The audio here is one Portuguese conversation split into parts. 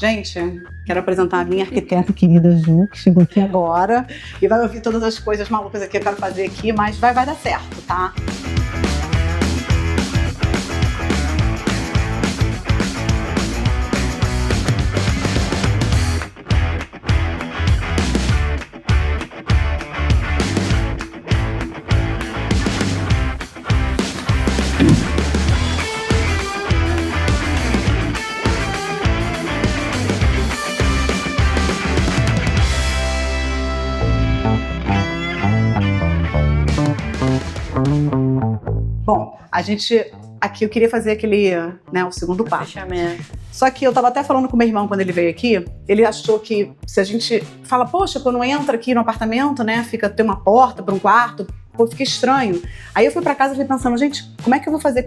Gente, quero apresentar a minha arquiteta querida Ju, que chegou aqui agora e vai ouvir todas as coisas malucas aqui que eu quero fazer aqui, mas vai dar certo, tá? Bom, a gente... Aqui eu queria fazer aquele, né, o segundo passo. Fechamento. Só que eu tava até falando com meu irmão quando ele veio aqui, ele achou que se a gente fala, poxa, quando entra aqui no apartamento, né, tem uma porta para um quarto, pô, fica estranho. Aí eu fui pra casa e fui pensando, gente, como é que eu vou fazer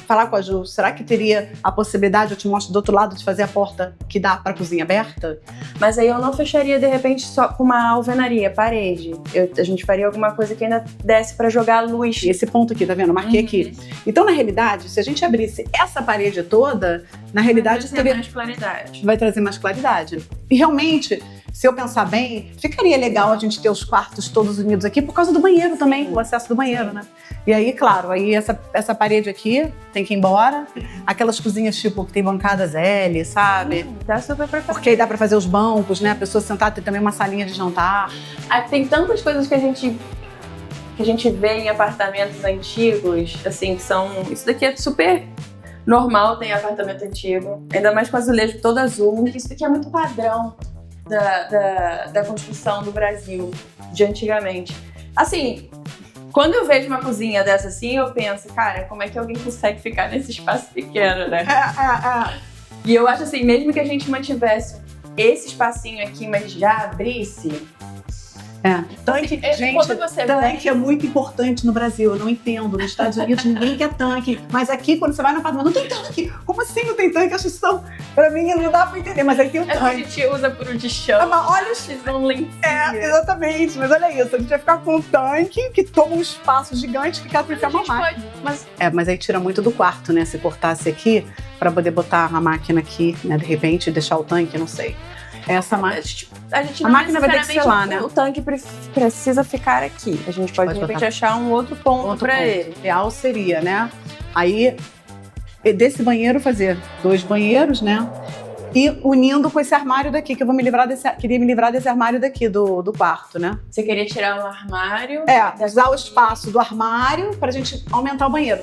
falar com a Ju? Será que teria a possibilidade, eu te mostro do outro lado, de fazer a porta que dá pra cozinha aberta? Mas aí eu não fecharia, de repente, só com uma alvenaria, parede. A gente faria alguma coisa que ainda desse pra jogar luz. Esse ponto aqui, tá vendo? Eu marquei aqui. Então, na realidade, se a gente abrisse essa parede toda, na realidade... Vai trazer mais claridade. Vai trazer mais claridade. E realmente, se eu pensar bem, ficaria legal a gente ter os quartos todos unidos aqui por causa do banheiro também, o acesso do banheiro, né? E aí, claro, aí essa parede aqui tem que ir embora. Aquelas cozinhas, tipo, que tem bancadas L, sabe? Dá super pra fazer. Porque aí dá pra fazer os bancos, né? A pessoa sentada, tem também uma salinha de jantar. Tem tantas coisas que a gente vê em apartamentos antigos, assim, que são... Isso daqui é super normal, tem apartamento antigo. Ainda mais com azulejo todo azul. Isso daqui é muito padrão da construção do Brasil, de antigamente. Assim, quando eu vejo uma cozinha dessa assim, eu penso, cara, como é que alguém consegue ficar nesse espaço pequeno, né? E eu acho assim, mesmo que a gente mantivesse esse espacinho aqui, mas já abrisse... Tanque, gente, tanque é muito importante no Brasil, eu não entendo. Nos Estados Unidos ninguém quer tanque, mas aqui quando você vai no apartamento, não tem tanque. Como assim não tem tanque? Acho que isso, pra mim, não dá pra entender, mas aí tem o tanque. A gente usa por um de chão. Mas olha exatamente, mas olha isso, a gente vai ficar com um tanque que toma um espaço gigante que cabe pra uma máquina. Mas aí tira muito do quarto, né? Se cortasse aqui, pra poder botar a máquina aqui, né? De repente, deixar o tanque, não sei. Essa máquina. A máquina vai ter que ser lá, né? O tanque precisa ficar aqui. A gente pode de repente achar um outro ponto pra ele. O ideal seria, né? Aí, desse banheiro fazer 2 banheiros, né? E unindo com esse armário daqui, que eu vou queria me livrar desse armário daqui do quarto, né? Você queria tirar um armário? Usar o espaço do armário pra gente aumentar o banheiro.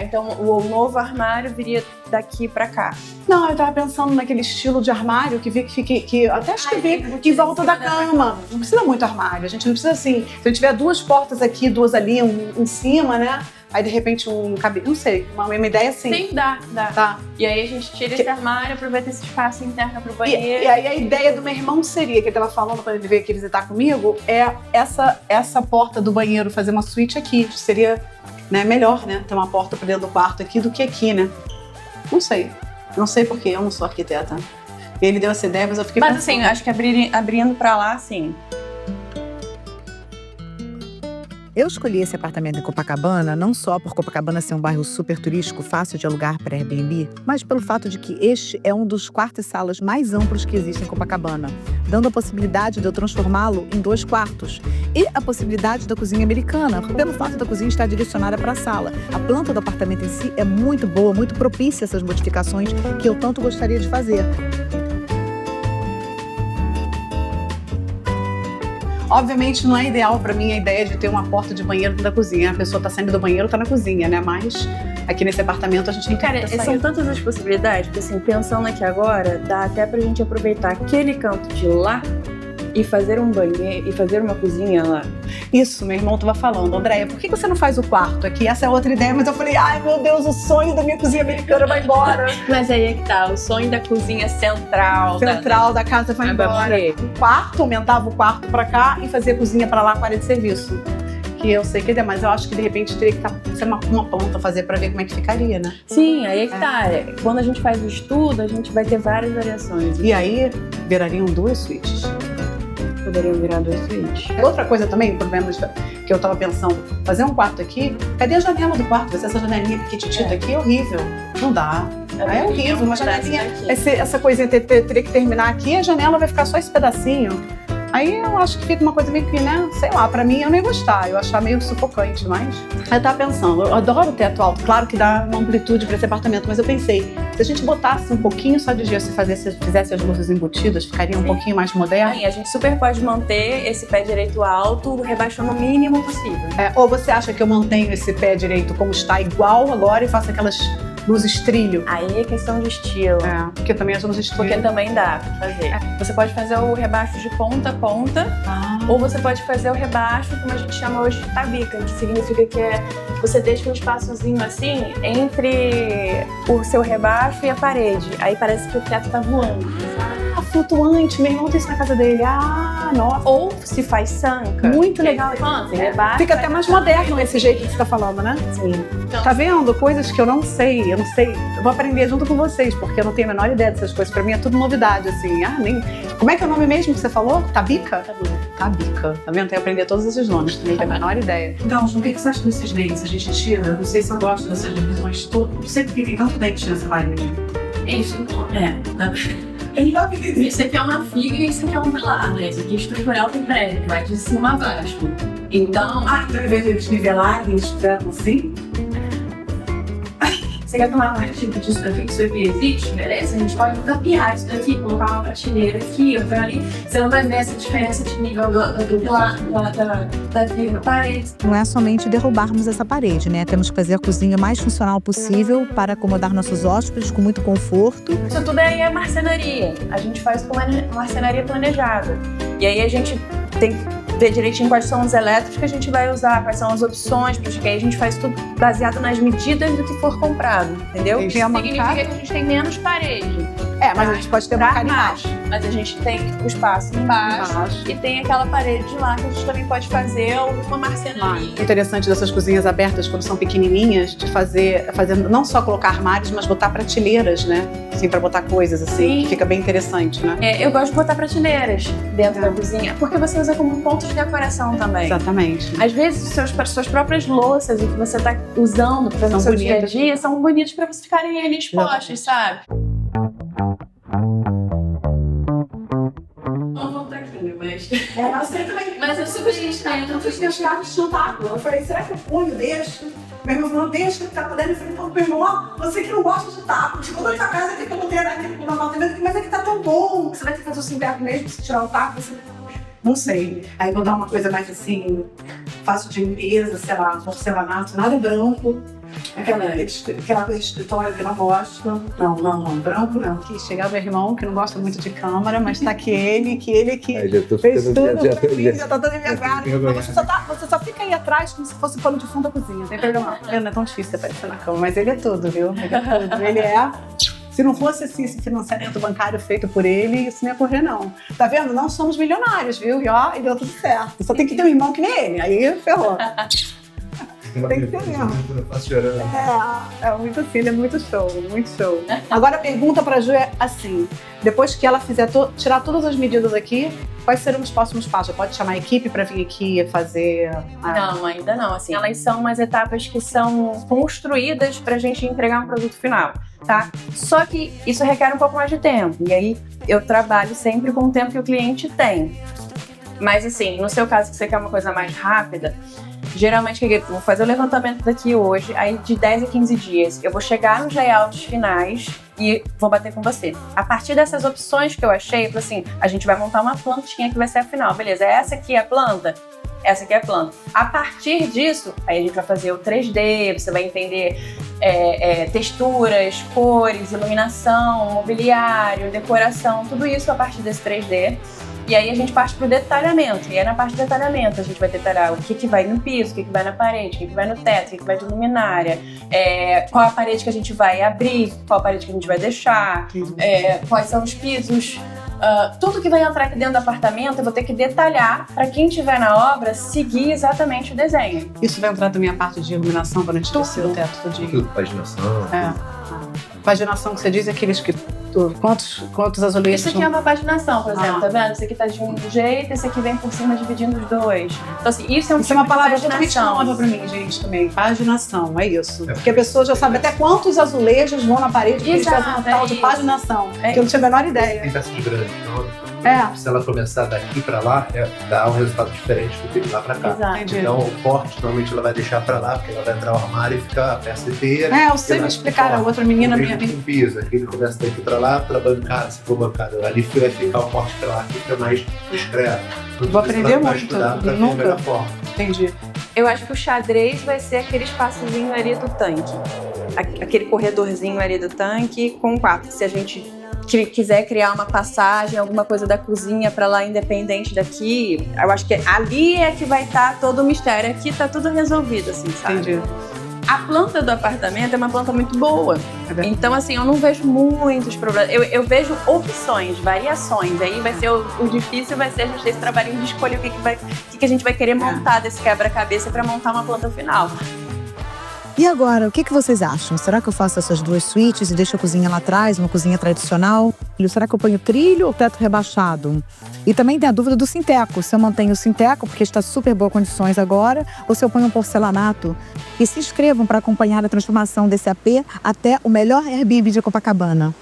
Então o novo armário viria daqui pra cá. Não, eu tava pensando naquele estilo de armário que até acho que vi em volta da cama. Não precisa muito armário, a gente não precisa assim. Se a gente tiver 2 portas aqui, 2 ali, um em cima, né? Aí, de repente, não sei, uma ideia assim. Sim, dá. Tá. E aí a gente tira esse armário, aproveita esse espaço interno pro banheiro. E aí a ideia do meu irmão seria, que ele tava falando quando ele veio aqui visitar comigo, é essa porta do banheiro, fazer uma suíte aqui. Seria, né, melhor, né? Ter uma porta pra dentro do quarto aqui do que aqui, né? Não sei porque eu não sou arquiteta. Ele deu essa ideia, mas eu fiquei pensando. Mas assim, acho que abrindo pra lá, sim. Eu escolhi esse apartamento em Copacabana não só por Copacabana ser um bairro super turístico fácil de alugar para Airbnb, mas pelo fato de que este é um dos quartos e salas mais amplos que existem em Copacabana, dando a possibilidade de eu transformá-lo em 2 quartos. E a possibilidade da cozinha americana, pelo fato da cozinha estar direcionada para a sala. A planta do apartamento em si é muito boa, muito propícia a essas modificações que eu tanto gostaria de fazer. Obviamente não é ideal pra mim a ideia de ter uma porta de banheiro dentro da cozinha. A pessoa tá saindo do banheiro, tá na cozinha, né? Mas aqui nesse apartamento a gente não tem que são tantas as possibilidades, porque assim, pensando aqui agora, dá até pra gente aproveitar aquele canto de lá e fazer um banheiro e fazer uma cozinha lá. Isso, meu irmão tava falando, Andréia, por que você não faz o quarto aqui? Essa é outra ideia, mas eu falei, ai meu Deus, o sonho da minha cozinha americana vai embora. Mas aí é que tá, o sonho da cozinha central da casa vai embora. O quarto, aumentava o quarto pra cá e fazia a cozinha pra lá com a área de serviço. Que eu sei que é, mas eu acho que de repente teria que ser uma planta fazer pra ver como é que ficaria, né? Sim, aí é que tá. Quando a gente faz o estudo, a gente vai ter várias variações. E aí, virariam 2 suítes. Poderiam virar 2 suítes. Outra coisa também, problema que eu tava pensando, fazer um quarto aqui, cadê a janela do quarto? Vai ser essa janelinha pequititita aqui, é horrível. Não dá. Aí é horrível, uma janelinha. Essa coisinha teria que terminar aqui, a janela vai ficar só esse pedacinho. Aí eu acho que fica uma coisa meio que, né, sei lá, pra mim eu nem ia gostar, eu achar meio sufocante demais. Eu tava pensando, eu adoro o teto alto, claro que dá uma amplitude pra esse apartamento, mas eu pensei, se a gente botasse um pouquinho só de gesso e fizesse as luzes embutidas, ficaria um pouquinho mais moderno. Aí a gente super pode manter esse pé direito alto, rebaixando o mínimo possível. Ou você acha que eu mantenho esse pé direito como está igual agora e faço aquelas luzes trilho? Aí é questão de estilo. Porque também as luzes trilho. Porque também dá pra fazer. Você pode fazer o rebaixo de ponta a ponta, ou você pode fazer o rebaixo, como a gente chama hoje de tabica, que significa que você deixa um espaçozinho assim entre o seu rebaixo e a parede. Aí parece que o teto tá voando. Flutuante, meu irmão tem isso na casa dele. Nossa. Ou se faz sanca. Muito legal. Rebaixo, fica até mais moderno esse jeito que você tá falando, né? Sim. Então, tá vendo? Coisas que eu não sei. Eu vou aprender junto com vocês, porque eu não tenho a menor ideia dessas coisas. Pra mim é tudo novidade, assim. Como é que é o nome mesmo que você falou? Tabica? Tabica. Tá vendo? Tem que aprender todos esses nomes. Também tenho a menor ideia. Então, Ju, o que você acha desses dentes? A gente tira? Não sei se eu gosto dessas divisões todas. Não sei porque tem tanto dente nessa parede. Isso, Esse aqui é uma figa e esse aqui é um pilar, né? Esse aqui é estrutural do prédio, vai de cima a baixo. Então, então ao invés de eles nivelarem, eles fizeram assim? você quer tomar mais tipo disso daqui que isso aqui existe, beleza? A gente pode tapear isso daqui, colocar uma prateleira aqui, outra ali. Você não vai ver essa diferença de nível do pilar, da figa da parede. Não é somente derrubarmos essa parede, né? Temos que fazer a cozinha mais funcional possível para acomodar nossos hóspedes com muito conforto. Isso tudo aí é marcenaria. A gente faz com marcenaria planejada. E aí a gente tem que ver direitinho quais são os elétricos que a gente vai usar, quais são as opções, porque aí a gente faz tudo baseado nas medidas do que for comprado, entendeu? Isso significa que a gente tem menos parede. Mas a gente pode ter uma cara embaixo. Mas a gente tem o espaço embaixo e tem aquela parede de lá que a gente também pode fazer uma marcenaria. O interessante dessas cozinhas abertas, quando são pequenininhas, de fazer não só colocar armários, mas botar prateleiras, né? Assim, pra botar coisas assim, que fica bem interessante, né? Eu gosto de botar prateleiras dentro da cozinha, porque você usa como ponto de decoração também. Exatamente. Às vezes, suas próprias louças que você tá usando para o seu dia a dia são bonitos para você ficarem ali expostos, sabe? Não vou estar aqui, mas... Você também. Mas eu super entendo. Eu fiz meus carros de taco. Eu falei, será que eu ponho, deixo? Meu irmão falou, deixa que tá podendo. Eu falei, então, meu irmão, você que não gosta de taco, tipo, toda essa casa aqui que eu botei naquele apartamento, mas é que tá tão bom, que você vai ter que fazer o sinteco mesmo, se tirar o taco, você... Não sei. Aí vou dar uma coisa mais assim, fácil de limpeza, sei lá, porcelanato, nada branco. Aquela coisa de escritório que eu não gosto. Não, branco não. Aqui chega meu irmão, que não gosta muito de câmera, mas tá aqui ele que Aí já tô fez tudo ficando- pra mim, já tá toda envergada. Envergonhado. Você só fica aí atrás como se fosse pano de fundo da cozinha, não tem problema. Não é tão difícil você aparecer na cama, mas ele é tudo, viu? Ele é tudo. Ele é... Se não fosse esse financiamento bancário feito por ele, isso não ia correr, não. Tá vendo? Não somos milionários, viu? E deu tudo certo. Só tem que ter um irmão que nem ele, aí ferrou. Tem que ter mesmo. Faço chorando. É muito assim, ele é muito show, muito show. Agora a pergunta pra Ju é assim, depois que ela fizer tirar todas as medidas aqui, quais serão os próximos passos? Pode chamar a equipe pra vir aqui fazer... Não, ainda não. Assim, elas são umas etapas que são construídas pra gente entregar um produto final, tá? Só que isso requer um pouco mais de tempo. E aí eu trabalho sempre com o tempo que o cliente tem. Mas assim, no seu caso que você quer uma coisa mais rápida, geralmente eu vou fazer o levantamento daqui hoje, aí de 10 a 15 dias eu vou chegar nos layouts finais e vou bater com você. A partir dessas opções que eu achei, assim, a gente vai montar uma plantinha que vai ser a final, beleza? Essa aqui é a planta? Essa aqui é a planta. A partir disso, aí a gente vai fazer o 3D, você vai entender texturas, cores, iluminação, mobiliário, decoração, tudo isso a partir desse 3D. E aí a gente parte pro detalhamento. E aí na parte do detalhamento a gente vai detalhar o que vai no piso, o que vai na parede, o que vai no teto, o que vai de luminária, qual a parede que a gente vai abrir, qual a parede que a gente vai deixar, quais são os pisos. Tudo que vai entrar aqui dentro do apartamento eu vou ter que detalhar para quem estiver na obra seguir exatamente o desenho. Isso vai entrar também a parte de iluminação quando a gente descer o teto todinho. Paginação. Paginação que você diz é aqueles que Quantos azulejos? Isso aqui é uma paginação, por exemplo, tá vendo? Esse aqui tá de um jeito, esse aqui vem por cima dividindo os dois. Então, assim, isso é um Isso é tipo uma palavra de totalmente paginação. nova pra mim, gente, também. Paginação, é isso. Porque a pessoa já sabe até quantos azulejos vão na parede, porque eles Exato, fazem um tal é de isso. paginação. É Que eu não tinha a menor ideia. Tem peças grandes, então É, se ela começar daqui pra lá, dá um resultado diferente do que de lá pra cá. Exato. entendi. Então o corte, normalmente ela vai deixar pra lá, porque ela vai entrar no armário e fica a peça inteira. Eu sei me explicar, a outra menina minha. Com piso, aqui ele começa daqui pra lá, pra bancada, se for bancada. Ali vai ficar o corte pra lá, que fica mais discreto. Vou aprender Vai muito, estudar pra ter a nunca. melhor forma. Entendi. Eu acho que o xadrez vai ser aquele espaçozinho ali do tanque. Aquele corredorzinho ali do tanque com o quarto. Se a gente quiser criar uma passagem, alguma coisa da cozinha pra lá independente daqui, eu acho que ali é que vai estar todo o mistério. Aqui tá tudo resolvido, assim, sabe? Entendi. A planta do apartamento é uma planta muito boa. É verdade. Então, assim, eu não vejo muitos problemas. Eu vejo opções, variações. Aí vai ser o difícil, vai ser a gente ter esse trabalhinho de escolher o que a gente vai querer montar desse quebra-cabeça pra montar uma planta final. E agora, o que vocês acham? Será que eu faço essas duas suítes e deixo a cozinha lá atrás, uma cozinha tradicional? Será que eu ponho trilho ou teto rebaixado? E também tem a dúvida do sinteco. Se eu mantenho o sinteco, porque está super boas condições agora, ou se eu ponho um porcelanato. E se inscrevam para acompanhar a transformação desse AP até o melhor Airbnb de Copacabana.